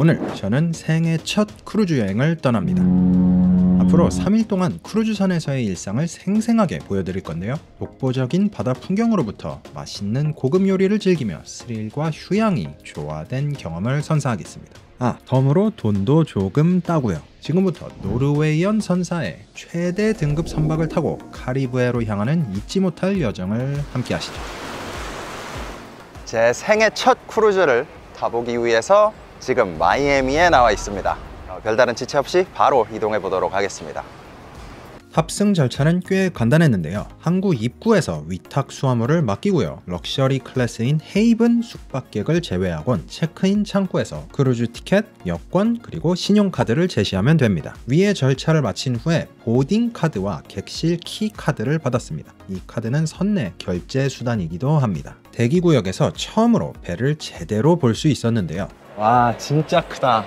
오늘 저는 생애 첫 크루즈 여행을 떠납니다. 앞으로 3일 동안 크루즈선에서의 일상을 생생하게 보여드릴 건데요. 독보적인 바다 풍경으로부터 맛있는 고급 요리를 즐기며 스릴과 휴양이 조화된 경험을 선사하겠습니다. 덤으로 돈도 조금 따고요. 지금부터 노르웨이언 선사의 최대 등급 선박을 타고 카리브해로 향하는 잊지 못할 여정을 함께 하시죠. 제 생애 첫 크루즈를 타보기 위해서 지금 마이애미에 나와 있습니다. 별다른 지체 없이 바로 이동해 보도록 하겠습니다. 탑승 절차는 꽤 간단했는데요. 항구 입구에서 위탁 수화물을 맡기고요. 럭셔리 클래스인 헤이븐 숙박객을 제외하곤 체크인 창구에서 크루즈 티켓, 여권, 그리고 신용카드를 제시하면 됩니다. 위의 절차를 마친 후에 보딩 카드와 객실 키 카드를 받았습니다. 이 카드는 선내 결제 수단이기도 합니다. 대기구역에서 처음으로 배를 제대로 볼 수 있었는데요. 와, 진짜 크다.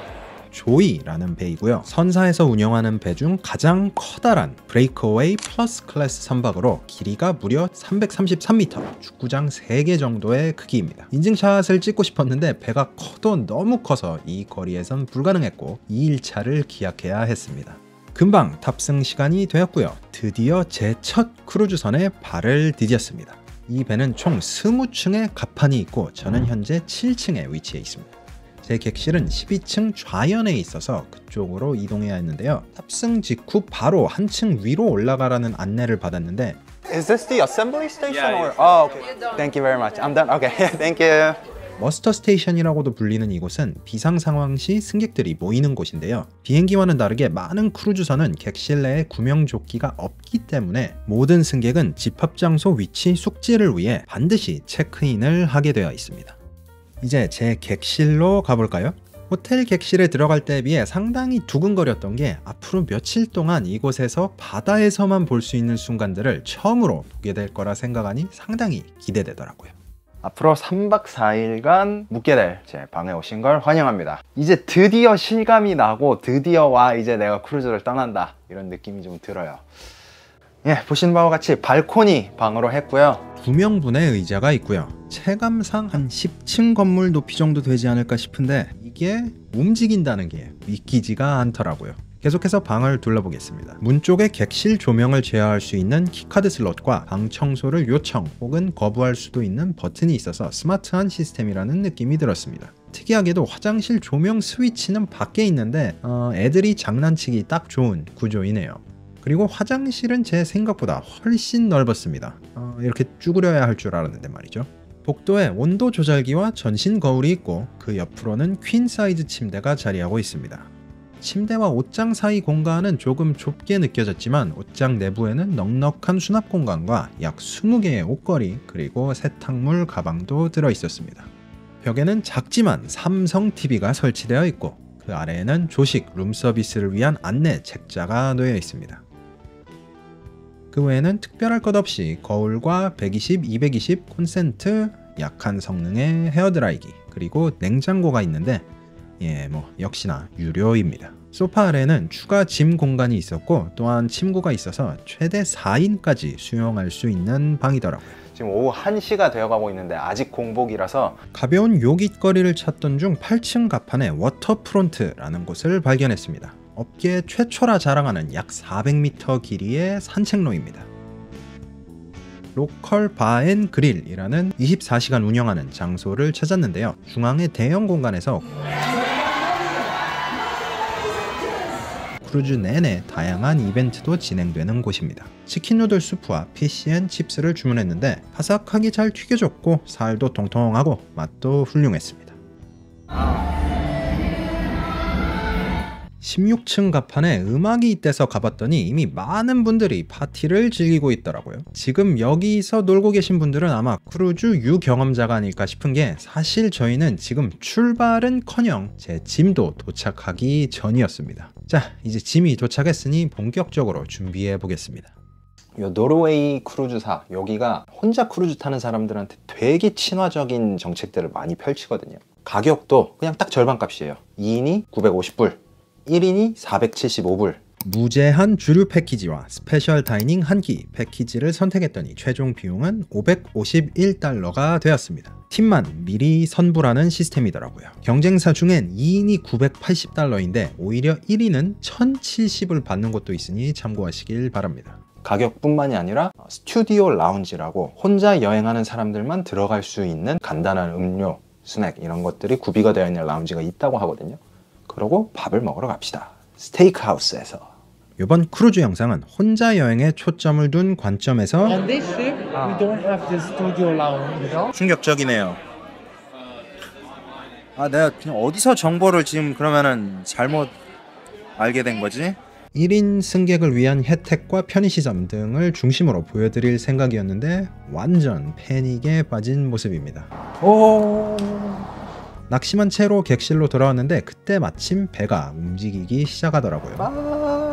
조이라는 배이고요. 선사에서 운영하는 배 중 가장 커다란 브레이크어웨이 플러스 클래스 선박으로 길이가 무려 333m, 축구장 3개 정도의 크기입니다. 인증샷을 찍고 싶었는데 배가 커도 너무 커서 이 거리에선 불가능했고 2일차를 기약해야 했습니다. 금방 탑승 시간이 되었고요. 드디어 제 첫 크루즈선에 발을 디뎠습니다. 이 배는 총 20층의 갑판이 있고 저는 현재 7층에 위치해 있습니다. 제 객실은 12층 좌연에 있어서 그쪽으로 이동해야 했는데요. 탑승 직후 바로 한층 위로 올라가라는 안내를 받았는데 Is this the assembly station or? Oh, okay. Thank you very much. I'm done. Okay. Thank you. 머스터 스테이션이라고도 불리는 이곳은 비상 상황 시 승객들이 모이는 곳인데요. 비행기와는 다르게 많은 크루즈선은 객실 내에 구명조끼가 없기 때문에 모든 승객은 집합장소 위치 숙지를 위해 반드시 체크인을 하게 되어 있습니다. 이제 제 객실로 가볼까요? 호텔 객실에 들어갈 때에 비해 상당히 두근거렸던 게 앞으로 며칠 동안 이곳에서 바다에서만 볼 수 있는 순간들을 처음으로 보게 될 거라 생각하니 상당히 기대되더라고요. 앞으로 3박 4일간 묵게 될 제 방에 오신 걸 환영합니다. 이제 드디어 실감이 나고 드디어 이제 내가 크루즈를 떠난다 이런 느낌이 좀 들어요. 예, 보신 바와 같이 발코니 방으로 했고요. 2명분의 의자가 있고요. 체감상 한 10층 건물 높이 정도 되지 않을까 싶은데 이게 움직인다는 게 믿기지가 않더라고요. 계속해서 방을 둘러보겠습니다. 문 쪽에 객실 조명을 제어할 수 있는 키카드 슬롯과 방 청소를 요청 혹은 거부할 수도 있는 버튼이 있어서 스마트한 시스템이라는 느낌이 들었습니다. 특이하게도 화장실 조명 스위치는 밖에 있는데 애들이 장난치기 딱 좋은 구조이네요. 그리고 화장실은 제 생각보다 훨씬 넓었습니다. 이렇게 쭈그려야 할 줄 알았는데 말이죠. 복도에 온도 조절기와 전신 거울이 있고 그 옆으로는 퀸 사이즈 침대가 자리하고 있습니다. 침대와 옷장 사이 공간은 조금 좁게 느껴졌지만 옷장 내부에는 넉넉한 수납 공간과 약 20개의 옷걸이 그리고 세탁물 가방도 들어있었습니다. 벽에는 작지만 삼성 TV가 설치되어 있고 그 아래에는 조식 룸서비스를 위한 안내 책자가 놓여 있습니다. 그 외에는 특별할 것 없이 거울과 120, 220 콘센트, 약한 성능의 헤어드라이기, 그리고 냉장고가 있는데 역시나 유료입니다. 소파 아래는 추가 짐 공간이 있었고 또한 침구가 있어서 최대 4인까지 수용할 수 있는 방이더라고요. 지금 오후 1시가 되어가고 있는데 아직 공복이라서 가벼운 요깃거리를 찾던 중 8층 갑판에 워터프론트라는 곳을 발견했습니다. 업계 최초라 자랑하는 약 400m 길이의 산책로입니다. 로컬 바앤 그릴이라는 24시간 운영하는 장소를 찾았는데요. 중앙의 대형 공간에서 크루즈 내내 다양한 이벤트도 진행되는 곳입니다. 치킨 누들 수프와 피쉬앤칩스를 주문했는데 바삭하게 잘 튀겨졌고 살도 통통하고 맛도 훌륭했습니다. 16층 갑판에 음악이 있대서 가봤더니 이미 많은 분들이 파티를 즐기고 있더라고요. 지금 여기서 놀고 계신 분들은 아마 크루즈 유경험자가 아닐까 싶은 게 사실 저희는 지금 출발은커녕 제 짐도 도착하기 전이었습니다. 자, 이제 짐이 도착했으니 본격적으로 준비해 보겠습니다. 이 노르웨이 크루즈사 여기가 혼자 크루즈 타는 사람들한테 되게 친화적인 정책들을 많이 펼치거든요. 가격도 그냥 딱 절반 값이에요. 2인이 950불, 1인이 475불. 무제한 주류 패키지와 스페셜 다이닝 한 끼 패키지를 선택했더니 최종 비용은 $551가 되었습니다. 팁만 미리 선불하는 시스템이더라고요. 경쟁사 중엔 2인이 $980인데 오히려 1위는 $1070을 받는 곳도 있으니 참고하시길 바랍니다. 가격뿐만이 아니라 스튜디오 라운지라고 혼자 여행하는 사람들만 들어갈 수 있는 간단한 음료, 스낵 이런 것들이 구비가 되어 있는 라운지가 있다고 하거든요. 그러고 밥을 먹으러 갑시다. 스테이크 하우스에서. 이번 크루즈 영상은 혼자 여행에 초점을 둔 관점에서 On this ship, we don't have the studio lounge. 충격적이네요. 내가 그냥 어디서 정보를 지금 그러면은 잘못 알게 된 거지? 1인 승객을 위한 혜택과 편의시설 등을 중심으로 보여드릴 생각이었는데 완전 패닉에 빠진 모습입니다. 낙심한 채로 객실로 돌아왔는데 그때 마침 배가 움직이기 시작하더라고요.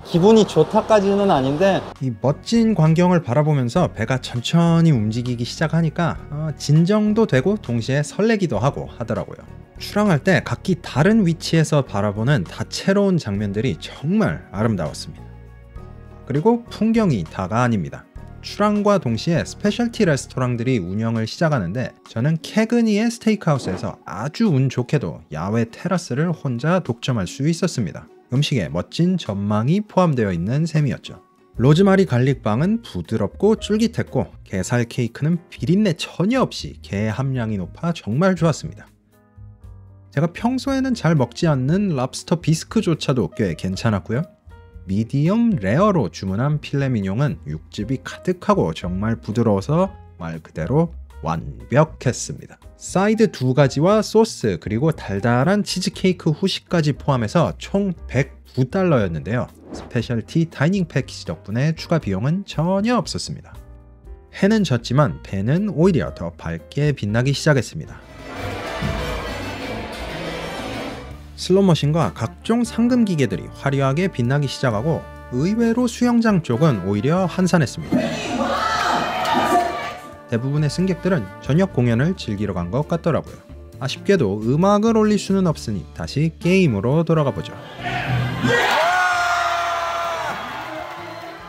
기분이 좋다까지는 아닌데 이 멋진 광경을 바라보면서 배가 천천히 움직이기 시작하니까 진정도 되고 동시에 설레기도 하고 하더라고요. 출항할 때 각기 다른 위치에서 바라보는 다채로운 장면들이 정말 아름다웠습니다. 그리고 풍경이 다가 아닙니다. 출항과 동시에 스페셜티 레스토랑들이 운영을 시작하는데 저는 캐그니의 스테이크하우스에서 아주 운 좋게도 야외 테라스를 혼자 독점할 수 있었습니다. 음식에 멋진 전망이 포함되어 있는 셈이었죠. 로즈마리 갈릭빵은 부드럽고 쫄깃했고 게살 케이크는 비린내 전혀 없이 게 함량이 높아 정말 좋았습니다. 제가 평소에는 잘 먹지 않는 랍스터 비스크조차도 꽤 괜찮았고요. 미디엄 레어로 주문한 필레미뇽은 육즙이 가득하고 정말 부드러워서 말 그대로 완벽했습니다. 사이드 2가지와 소스 그리고 달달한 치즈케이크 후식까지 포함해서 총 $109였는데요. 스페셜티 다이닝 패키지 덕분에 추가 비용은 전혀 없었습니다. 해는 졌지만 배는 오히려 더 밝게 빛나기 시작했습니다. 슬롯머신과 각종 상금 기계들이 화려하게 빛나기 시작하고 의외로 수영장 쪽은 오히려 한산했습니다. 대부분의 승객들은 저녁 공연을 즐기러 간 것 같더라고요. 아쉽게도 음악을 올릴 수는 없으니 다시 게임으로 돌아가 보죠.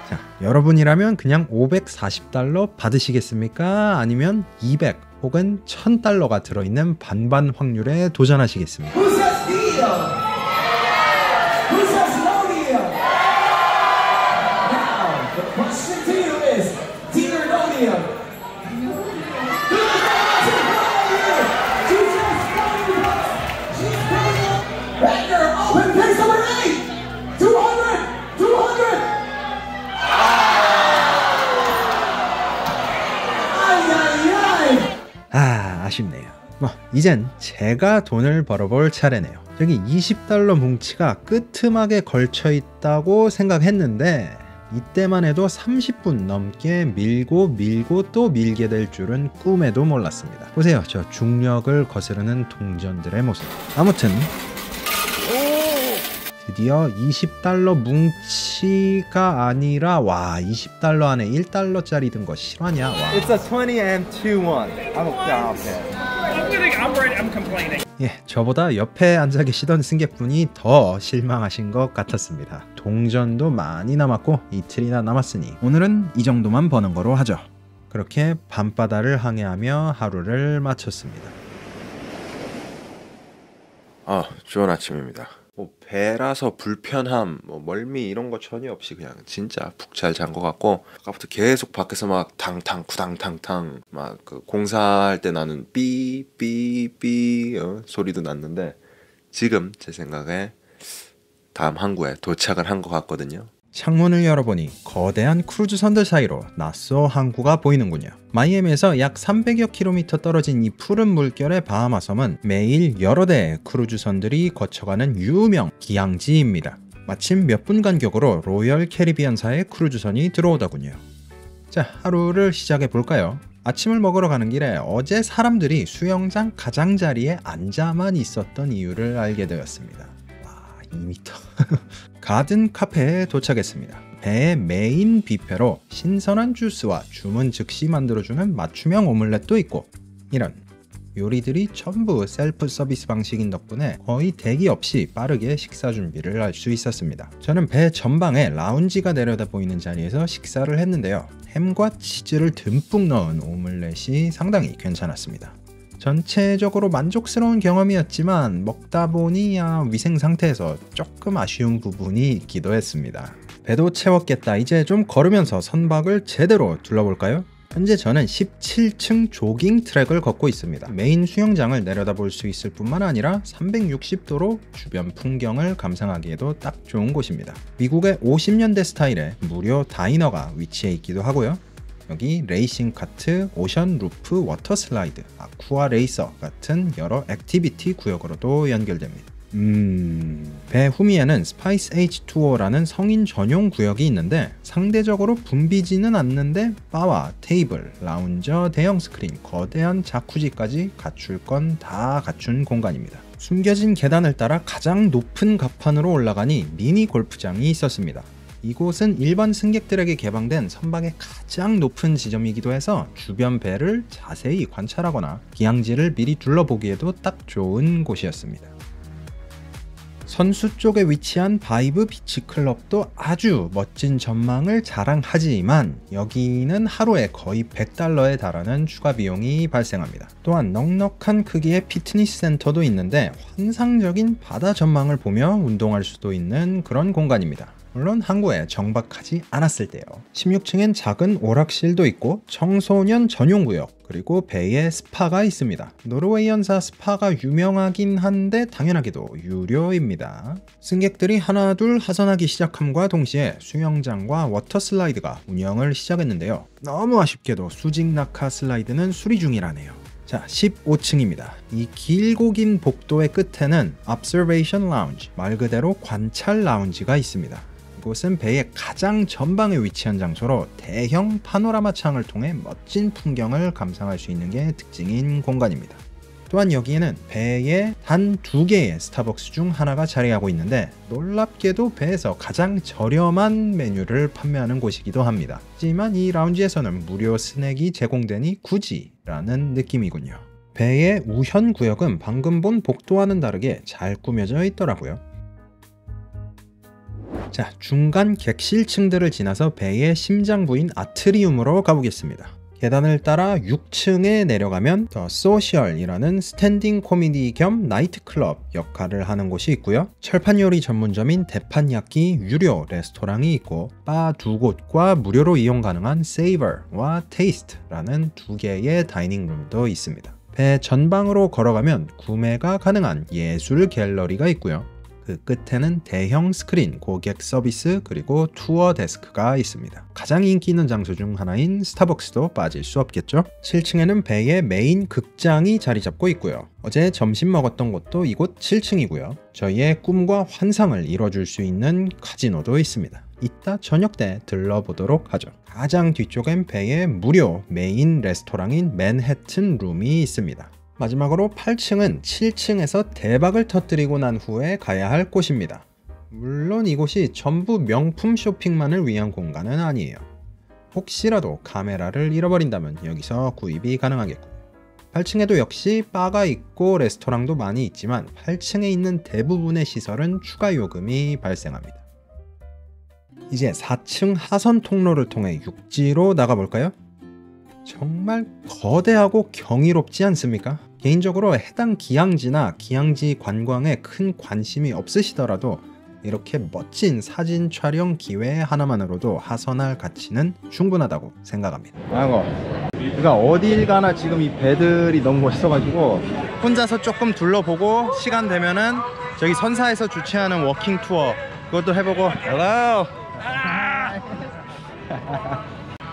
자, 여러분이라면 그냥 $540 받으시겠습니까? 아니면 200 혹은 $1000가 들어있는 반반 확률에 도전하시겠습니까? 아쉽네요. 이젠 제가 돈을 벌어볼 차례네요. 저기 $20 뭉치가 끄트막에 걸쳐 있다고 생각했는데 이때만 해도 30분 넘게 밀고 또 밀게 될 줄은 꿈에도 몰랐습니다. 보세요, 저 중력을 거스르는 동전들의 모습. 아무튼 드디어 $20 뭉치가 아니라 와, $20 안에 $1짜리 든 거 실화냐? 와. It's a 20 and 2-1. I'm complaining. 예, 저보다 옆에 앉아 계시던 승객분이 더 실망하신 것 같았습니다. 동전도 많이 남았고 이틀이나 남았으니 오늘은 이 정도만 버는 거로 하죠. 그렇게 밤바다를 항해하며 하루를 마쳤습니다. 좋은 아침입니다. 배라서 불편함, 멀미 이런 거 전혀 없이 그냥 진짜 푹 잘 잔 것 같고, 아까부터 계속 밖에서 막 탕탕 쿠당탕탕 막 그 공사할 때 나는 삐삐삐 소리도 났는데 지금 제 생각에 다음 항구에 도착을 한 것 같거든요. 창문을 열어보니 거대한 크루즈선들 사이로 나쏘 항구가 보이는군요. 마이애미에서 약 300여 킬로미터 떨어진 이 푸른 물결의 바하마 섬은 매일 여러 대의 크루즈선들이 거쳐가는 유명 기항지입니다. 마침 몇 분 간격으로 로열 캐리비안사의 크루즈선이 들어오더군요. 자, 하루를 시작해 볼까요? 아침을 먹으러 가는 길에 어제 사람들이 수영장 가장자리에 앉아만 있었던 이유를 알게 되었습니다. 2m. 가든 카페에 도착했습니다. 배의 메인 뷔페로 신선한 주스와 주문 즉시 만들어주는 맞춤형 오믈렛도 있고, 이런 요리들이 전부 셀프 서비스 방식인 덕분에 거의 대기 없이 빠르게 식사 준비를 할 수 있었습니다. 저는 배 전방에 라운지가 내려다 보이는 자리에서 식사를 했는데요. 햄과 치즈를 듬뿍 넣은 오믈렛이 상당히 괜찮았습니다. 전체적으로 만족스러운 경험이었지만 먹다 보니 위생 상태에서 조금 아쉬운 부분이 있기도 했습니다. 배도 채웠겠다. 이제 좀 걸으면서 선박을 제대로 둘러볼까요? 현재 저는 17층 조깅 트랙을 걷고 있습니다. 메인 수영장을 내려다볼 수 있을 뿐만 아니라 360도로 주변 풍경을 감상하기에도 딱 좋은 곳입니다. 미국의 50년대 스타일의 무료 다이너가 위치해 있기도 하고요. 여기 레이싱 카트, 오션 루프 워터 슬라이드, 아쿠아 레이서 같은 여러 액티비티 구역으로도 연결됩니다. 배 후미에는 스파이스 H2O라는 성인 전용 구역이 있는데 상대적으로 붐비지는 않는데 바와 테이블, 라운저, 대형 스크린, 거대한 자쿠지까지 갖출 건 다 갖춘 공간입니다. 숨겨진 계단을 따라 가장 높은 갑판으로 올라가니 미니 골프장이 있었습니다. 이곳은 일반 승객들에게 개방된 선박의 가장 높은 지점이기도 해서 주변 배를 자세히 관찰하거나 기항지를 미리 둘러보기에도 딱 좋은 곳이었습니다. 선수 쪽에 위치한 바이브 비치 클럽도 아주 멋진 전망을 자랑하지만 여기는 하루에 거의 $100에 달하는 추가 비용이 발생합니다. 또한 넉넉한 크기의 피트니스 센터도 있는데 환상적인 바다 전망을 보며 운동할 수도 있는 그런 공간입니다. 물론 항구에 정박하지 않았을 때요. 16층엔 작은 오락실도 있고 청소년 전용 구역, 그리고 배에 스파가 있습니다. 노르웨이연사 스파가 유명하긴 한데 당연하게도 유료입니다. 승객들이 하나둘 하선하기 시작함과 동시에 수영장과 워터 슬라이드가 운영을 시작했는데요. 너무 아쉽게도 수직 낙하 슬라이드는 수리 중이라네요. 자, 15층입니다. 이 길고 긴 복도의 끝에는 Observation Lounge, 말 그대로 관찰 라운지가 있습니다. 이곳은 배의 가장 전방에 위치한 장소로 대형 파노라마 창을 통해 멋진 풍경을 감상할 수 있는 게 특징인 공간입니다. 또한 여기에는 배에 단 2개의 스타벅스 중 하나가 자리하고 있는데 놀랍게도 배에서 가장 저렴한 메뉴를 판매하는 곳이기도 합니다. 하지만 이 라운지에서는 무료 스낵이 제공되니 굳이 라는 느낌이군요. 배의 우현 구역은 방금 본 복도와는 다르게 잘 꾸며져 있더라고요. 자, 중간 객실층들을 지나서 배의 심장 부인 아트리움으로 가보겠습니다. 계단을 따라 6층에 내려가면 더 소셜이라는 스탠딩 코미디 겸 나이트클럽 역할을 하는 곳이 있고요. 철판 요리 전문점인 대판야끼 유료 레스토랑이 있고 바 2곳과 무료로 이용 가능한 세이버와 테이스트라는 2개의 다이닝룸도 있습니다. 배 전방으로 걸어가면 구매가 가능한 예술 갤러리가 있고요. 그 끝에는 대형 스크린, 고객 서비스, 그리고 투어 데스크가 있습니다. 가장 인기 있는 장소 중 하나인 스타벅스도 빠질 수 없겠죠? 7층에는 배의 메인 극장이 자리 잡고 있고요. 어제 점심 먹었던 곳도 이곳 7층이고요. 저희의 꿈과 환상을 이뤄줄 수 있는 카지노도 있습니다. 이따 저녁 때 들러보도록 하죠. 가장 뒤쪽엔 배의 무료 메인 레스토랑인 맨해튼 룸이 있습니다. 마지막으로 8층은 7층에서 대박을 터뜨리고 난 후에 가야 할 곳입니다. 물론 이곳이 전부 명품 쇼핑만을 위한 공간은 아니에요. 혹시라도 카메라를 잃어버린다면 여기서 구입이 가능하겠고 8층에도 역시 바가 있고 레스토랑도 많이 있지만 8층에 있는 대부분의 시설은 추가 요금이 발생합니다. 이제 4층 하선 통로를 통해 육지로 나가볼까요? 정말 거대하고 경이롭지 않습니까? 개인적으로 해당 기항지나 기항지 관광에 큰 관심이 없으시더라도 이렇게 멋진 사진 촬영 기회 하나만으로도 하선할 가치는 충분하다고 생각합니다. 아이고, 그러니까 어딜 가나 지금 이 배들이 너무 멋있어가지고 혼자서 조금 둘러보고 시간 되면은 저기 선사에서 주최하는 워킹 투어 그것도 해보고 Hello!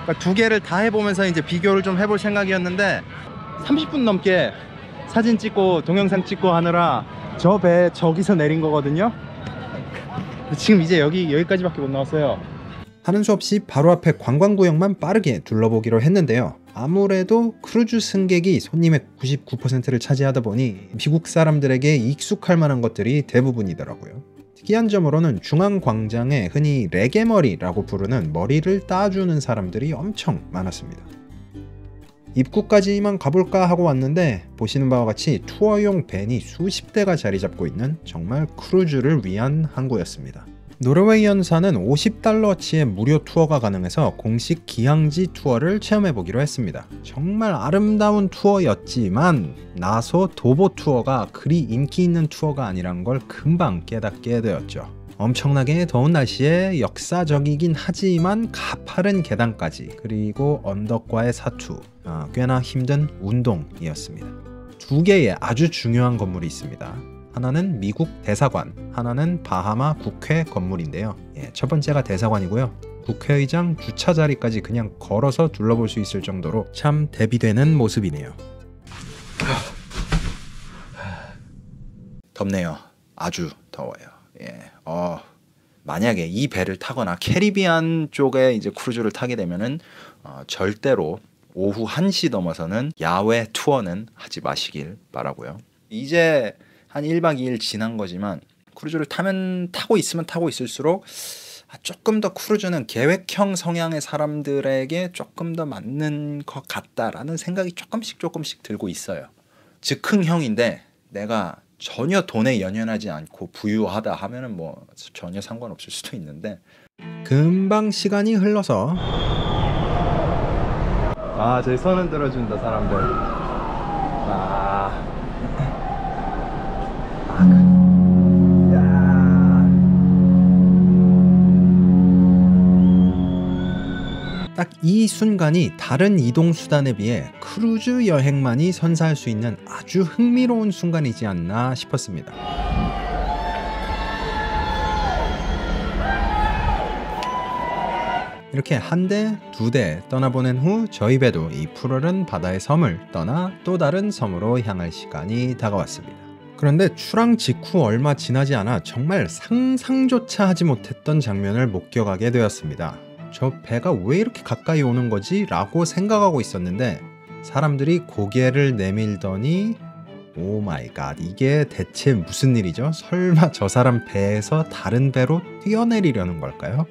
그러니까 2개를 다 해보면서 이제 비교를 좀 해볼 생각이었는데 30분 넘게 사진 찍고 동영상 찍고 하느라 저 배 저기서 내린 거거든요. 지금 이제 여기까지밖에 못 나왔어요. 하는 수 없이 바로 앞에 관광구역만 빠르게 둘러보기로 했는데요. 아무래도 크루즈 승객이 손님의 99%를 차지하다 보니 미국 사람들에게 익숙할 만한 것들이 대부분이더라고요. 특이한 점으로는 중앙광장에 흔히 레게머리라고 부르는 머리를 따주는 사람들이 엄청 많았습니다. 입구까지만 가볼까 하고 왔는데 보시는 바와 같이 투어용 밴이 수십 대가 자리 잡고 있는 정말 크루즈를 위한 항구였습니다. 노르웨이연사는 $50어치의 무료 투어가 가능해서 공식 기항지 투어를 체험해보기로 했습니다. 정말 아름다운 투어였지만 나소 도보 투어가 그리 인기 있는 투어가 아니란 걸 금방 깨닫게 되었죠. 엄청나게 더운 날씨에 역사적이긴 하지만 가파른 계단까지, 그리고 언덕과의 사투, 꽤나 힘든 운동이었습니다. 두 개의 아주 중요한 건물이 있습니다. 하나는 미국 대사관, 하나는 바하마 국회 건물인데요. 첫 번째가 대사관이고요. 국회의장 주차 자리까지 그냥 걸어서 둘러볼 수 있을 정도로 참 대비되는 모습이네요. 덥네요. 아주 더워요. 만약에 이 배를 타거나 캐리비안 쪽에 이제 크루즈를 타게 되면은 절대로 오후 1시 넘어서는 야외 투어는 하지 마시길 바라고요. 이제 한 1박 2일 지난 거지만 크루즈를 타고 있으면 타고 있을수록 조금 더 크루즈는 계획형 성향의 사람들에게 조금 더 맞는 것 같다라는 생각이 조금씩 들고 있어요. 즉흥형인데 내가 전혀 돈에 연연하지 않고 부유하다 하면은 뭐 전혀 상관없을 수도 있는데, 금방 시간이 흘러서 저희 손 흔들어준다 사람들. 딱 이 순간이 다른 이동수단에 비해 크루즈 여행만이 선사할 수 있는 아주 흥미로운 순간이지 않나 싶었습니다. 이렇게 한 대, 두 대 떠나보낸 후 저희 배도 이 푸르른 바다의 섬을 떠나 또 다른 섬으로 향할 시간이 다가왔습니다. 그런데 출항 직후 얼마 지나지 않아 정말 상상조차 하지 못했던 장면을 목격하게 되었습니다. 저 배가 왜 이렇게 가까이 오는 거지? 라고 생각하고 있었는데 사람들이 고개를 내밀더니 오 마이 갓, 이게 대체 무슨 일이죠? 설마 저 사람 배에서 다른 배로 뛰어내리려는 걸까요?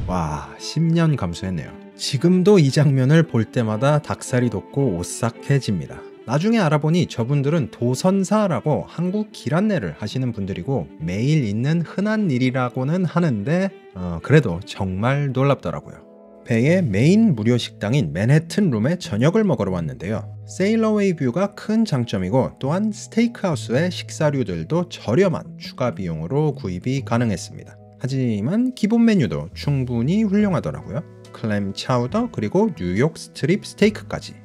와, 10년 감수했네요. 지금도 이 장면을 볼 때마다 닭살이 돋고 오싹해집니다. 나중에 알아보니 저분들은 도선사라고 한국 길 안내를 하시는 분들이고 매일 있는 흔한 일이라고는 하는데 그래도 정말 놀랍더라고요. 배의 메인 무료 식당인 맨해튼 룸에 저녁을 먹으러 왔는데요. 세일러웨이 뷰가 큰 장점이고 또한 스테이크하우스의 식사류들도 저렴한 추가 비용으로 구입이 가능했습니다. 하지만 기본 메뉴도 충분히 훌륭하더라고요. 클램 차우더 그리고 뉴욕 스트립 스테이크까지.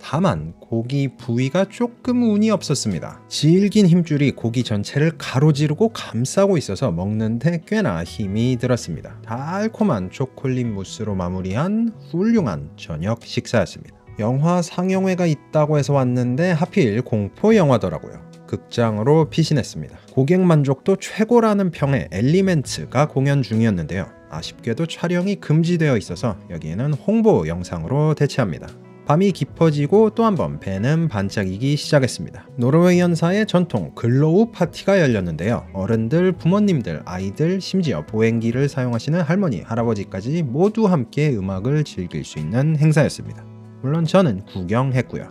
다만 고기 부위가 조금 운이 없었습니다. 질긴 힘줄이 고기 전체를 가로지르고 감싸고 있어서 먹는데 꽤나 힘이 들었습니다. 달콤한 초콜릿 무스로 마무리한 훌륭한 저녁 식사였습니다. 영화 상영회가 있다고 해서 왔는데 하필 공포 영화더라고요. 극장으로 피신했습니다. 고객 만족도 최고라는 평의 엘리멘트가 공연 중이었는데요. 아쉽게도 촬영이 금지되어 있어서 여기에는 홍보 영상으로 대체합니다. 밤이 깊어지고 또 한 번 배는 반짝이기 시작했습니다. 노르웨이연사의 전통 글로우 파티가 열렸는데요. 어른들, 부모님들, 아이들, 심지어 보행기를 사용하시는 할머니, 할아버지까지 모두 함께 음악을 즐길 수 있는 행사였습니다. 물론 저는 구경했고요.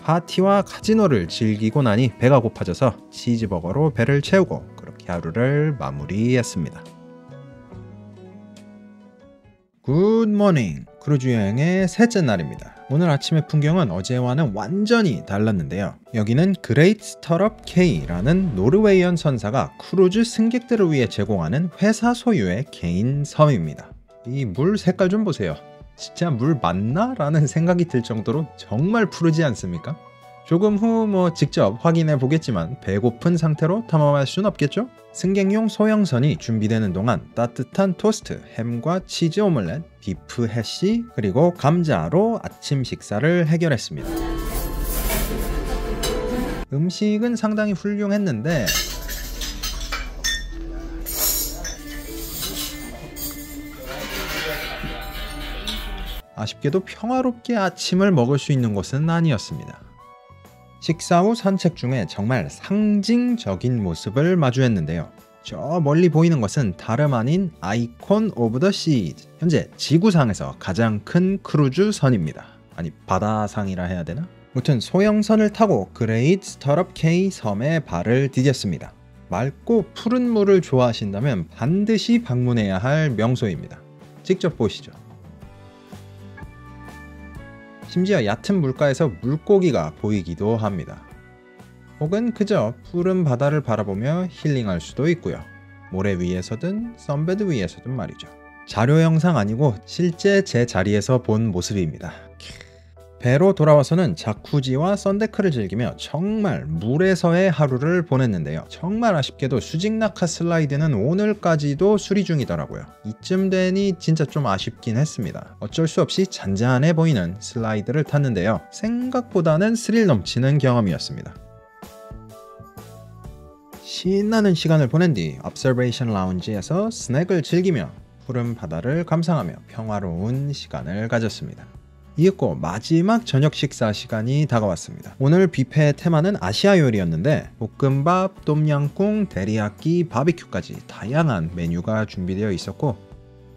파티와 카지노를 즐기고 나니 배가 고파져서 치즈버거로 배를 채우고 그렇게 하루를 마무리했습니다. 굿모닝! 크루즈 여행의 셋째 날입니다. 오늘 아침의 풍경은 어제와는 완전히 달랐는데요. 여기는 그레이트 스터럽 K라는 노르웨이언 선사가 크루즈 승객들을 위해 제공하는 회사 소유의 개인 섬입니다. 이 물 색깔 좀 보세요. 진짜 물 맞나? 라는 생각이 들 정도로 정말 푸르지 않습니까? 조금 후 직접 확인해 보겠지만 배고픈 상태로 탐험할 순 없겠죠? 승객용 소형선이 준비되는 동안 따뜻한 토스트, 햄과 치즈 오믈렛, 비프 해시, 그리고 감자로 아침 식사를 해결했습니다. 음식은 상당히 훌륭했는데 아쉽게도 평화롭게 아침을 먹을 수 있는 곳은 아니었습니다. 식사 후 산책 중에 정말 상징적인 모습을 마주했는데요. 저 멀리 보이는 것은 다름 아닌 아이콘 오브 더 시즈, 현재 지구상에서 가장 큰 크루즈선입니다. 아니 바다상이라 해야 되나? 무튼 소형선을 타고 그레이트 스터럽 K 섬에 발을 디뎠습니다. 맑고 푸른 물을 좋아하신다면 반드시 방문해야 할 명소입니다. 직접 보시죠. 심지어 얕은 물가에서 물고기가 보이기도 합니다. 혹은 그저 푸른 바다를 바라보며 힐링할 수도 있고요. 모래 위에서든 선베드 위에서든 말이죠. 자료 영상 아니고 실제 제 자리에서 본 모습입니다. 배로 돌아와서는 자쿠지와 썬데크를 즐기며 정말 물에서의 하루를 보냈는데요. 정말 아쉽게도 수직 낙하 슬라이드는 오늘까지도 수리 중이더라고요. 이쯤 되니 진짜 좀 아쉽긴 했습니다. 어쩔 수 없이 잔잔해 보이는 슬라이드를 탔는데요. 생각보다는 스릴 넘치는 경험이었습니다. 신나는 시간을 보낸 뒤 observation 라운지에서 스낵을 즐기며 푸른 바다를 감상하며 평화로운 시간을 가졌습니다. 이윽고 마지막 저녁 식사 시간이 다가왔습니다. 오늘 뷔페의 테마는 아시아 요리였는데 볶음밥, 똠양꿍, 데리야끼, 바비큐까지 다양한 메뉴가 준비되어 있었고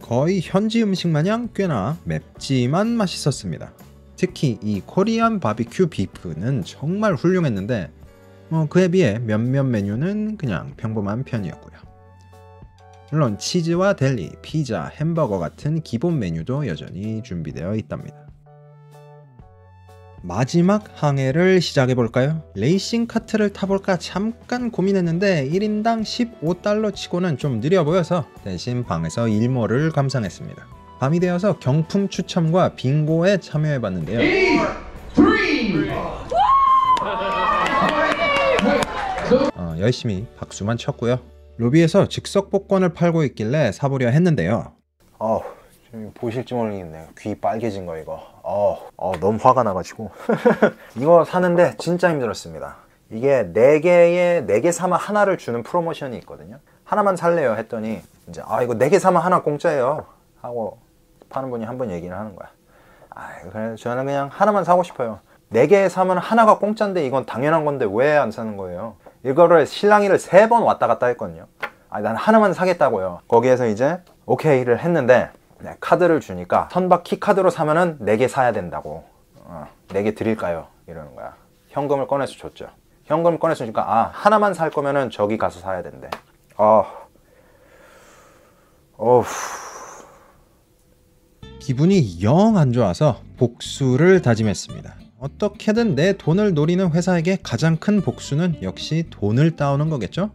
거의 현지 음식 마냥 꽤나 맵지만 맛있었습니다. 특히 이 코리안 바비큐 비프는 정말 훌륭했는데 그에 비해 몇몇 메뉴는 그냥 평범한 편이었고요. 물론 치즈와 델리, 피자, 햄버거 같은 기본 메뉴도 여전히 준비되어 있답니다. 마지막 항해를 시작해볼까요? 레이싱 카트를 타볼까 잠깐 고민했는데 1인당 15달러 치고는 좀 느려 보여서 대신 방에서 일몰을 감상했습니다. 밤이 되어서 경품 추첨과 빙고에 참여해봤는데요. 열심히 박수만 쳤고요. 로비에서 즉석 복권을 팔고 있길래 사보려 했는데요. 보실지 모르겠네요. 귀 빨개진 거 이거. 너무 화가 나가지고 이거 사는데 진짜 힘들었습니다. 이게 4개 사면 하나를 주는 프로모션이 있거든요. 하나만 살래요 했더니 이제 이거 4개 사면 하나 공짜예요 하고 파는 분이 한 번 얘기를 하는 거야. 그래서 저는 그냥 하나만 사고 싶어요. 4개 사면 하나가 공짜인데 이건 당연한 건데 왜 안 사는 거예요? 이거를 실랑이를 3번 왔다 갔다 했거든요. 난 하나만 사겠다고요. 거기에서 이제 오케이를 했는데 카드를 주니까 선박 키카드로 사면은 4개 사야 된다고. 4개 드릴까요? 이러는 거야. 현금을 꺼내서 줬죠. 현금을 꺼내서 주니까 하나만 살 거면은 저기 가서 사야 된대. 기분이 영 안 좋아서 복수를 다짐했습니다. 어떻게든 내 돈을 노리는 회사에게 가장 큰 복수는 역시 돈을 따오는 거겠죠?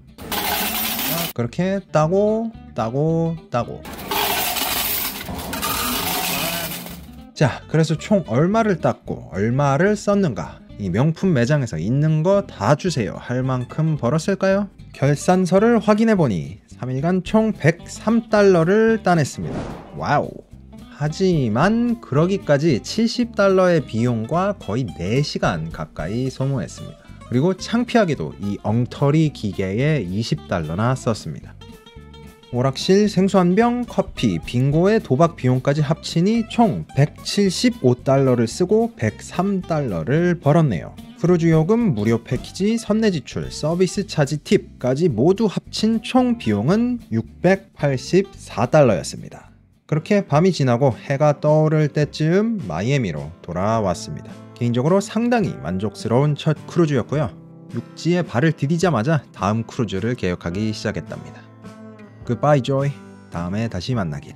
그렇게 따고 자, 그래서 총 얼마를 땄고 얼마를 썼는가? 이 명품 매장에서 있는 거 다 주세요 할 만큼 벌었을까요? 결산서를 확인해보니 3일간 총 103달러를 따냈습니다. 와우! 하지만 그러기까지 70달러의 비용과 거의 4시간 가까이 소모했습니다. 그리고 창피하게도 이 엉터리 기계에 20달러나 썼습니다. 오락실 생수 한 병, 커피, 빙고의 도박 비용까지 합치니 총 175달러를 쓰고 103달러를 벌었네요. 크루즈 요금, 무료 패키지, 선내 지출, 서비스 차지 팁까지 모두 합친 총 비용은 684달러였습니다. 그렇게 밤이 지나고 해가 떠오를 때쯤 마이애미로 돌아왔습니다. 개인적으로 상당히 만족스러운 첫 크루즈였고요. 육지에 발을 디디자마자 다음 크루즈를 계획하기 시작했답니다. Goodbye, Joy. 다음에 다시 만나길.